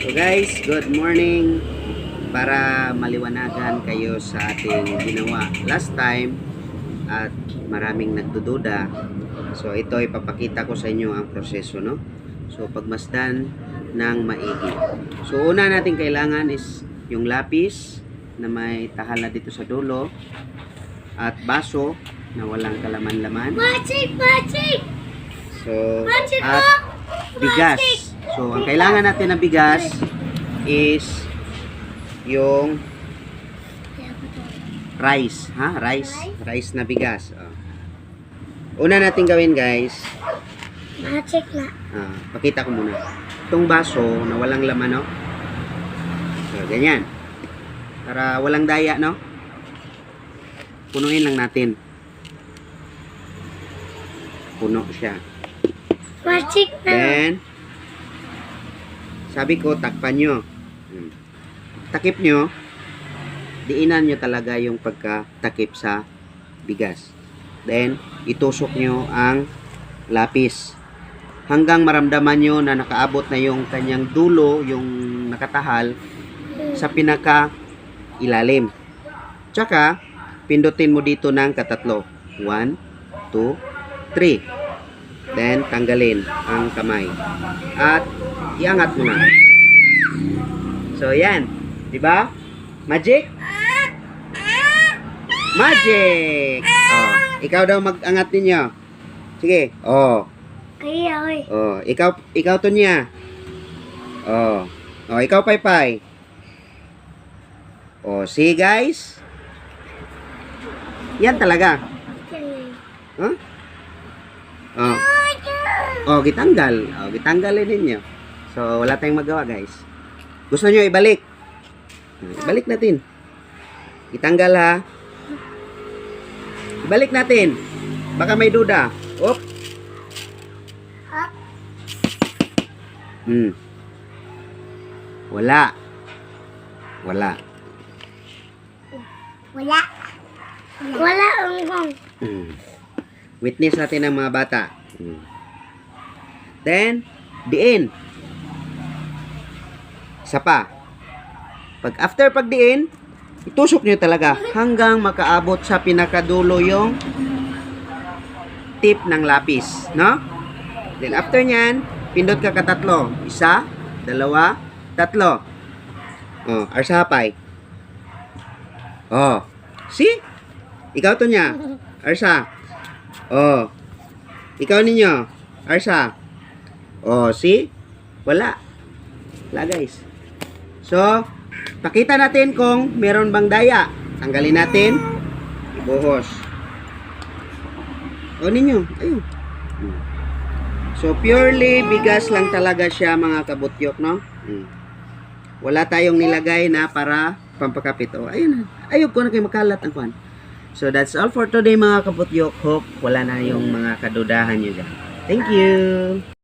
So guys, good morning. Para maliwanagan kayo sa ating ginawa last time at maraming nagdududa. So ito ipapakita ko sa inyo ang proseso, no? So pagmasdan ng maigi. So una natin kailangan is yung lapis na may tahala dito sa dulo at baso na walang kalaman-laman. So at bigas. So, ang kailangan natin na bigas is yung rice, ha? Rice na bigas. Una natin gawin, guys. Magic na. Pakita ko muna. Itong baso na walang laman, no? So, ganyan. Para walang daya, no? Punuin lang natin. Puno siya. Magic na. Then, sabi ko, takpan nyo. Takip nyo, diinan nyo talaga yung pagkatakip sa bigas. Then, itusok nyo ang lapis. Hanggang maramdaman nyo na nakaabot na yung kanyang dulo, yung nakatahal, sa pinaka ilalim. Tsaka, pindutin mo dito ng katatlo. 1, 2, 3. Then, tanggalin ang kamay. At, iangat mo na. So, yan. Diba? Magic? Magic! Oh, ikaw daw mag-angat ninyo. Sige. Oh. Kaya, oy. Oh, ikaw to niya. Oh. Oh, ikaw paypay. Oh, see guys? Yan talaga. Huh? Oh. Oh, gitanggal. Oh, gitanggalin ninyo. So, wala tayong magawa, guys. Gusto nyo ibalik? Ibalik natin. Itanggal, ha? Ibalik natin. Baka may duda. Op. Wala. Wala. Wala. Wala ang Witness natin ang mga bata. Then, diin. Isa pa. After pagdiin, itusok nyo talaga hanggang makaabot sa pinakadulo yung tip ng lapis. No? Then, after nyan, pindot ka katatlo. Isa, dalawa, tatlo. Oh, arsapay. Oh. See? Ikaw to niya. Arsa. Oh. Ikaw ninyo. Arsa. Oh, see? Wala. Wala, guys. So, pakita natin kung meron bang daya. Tanggalin natin. Ibuhos. O ninyo. Ayun. So, purely bigas lang talaga siya, mga kabutyok, no? Wala tayong nilagay na para pampakapit. O, ayun. Ayun ko na kayo makalat ang kwan. So, that's all for today, mga kabutyok. Hope wala na yung mga kadudahan nyo dyan. Thank you!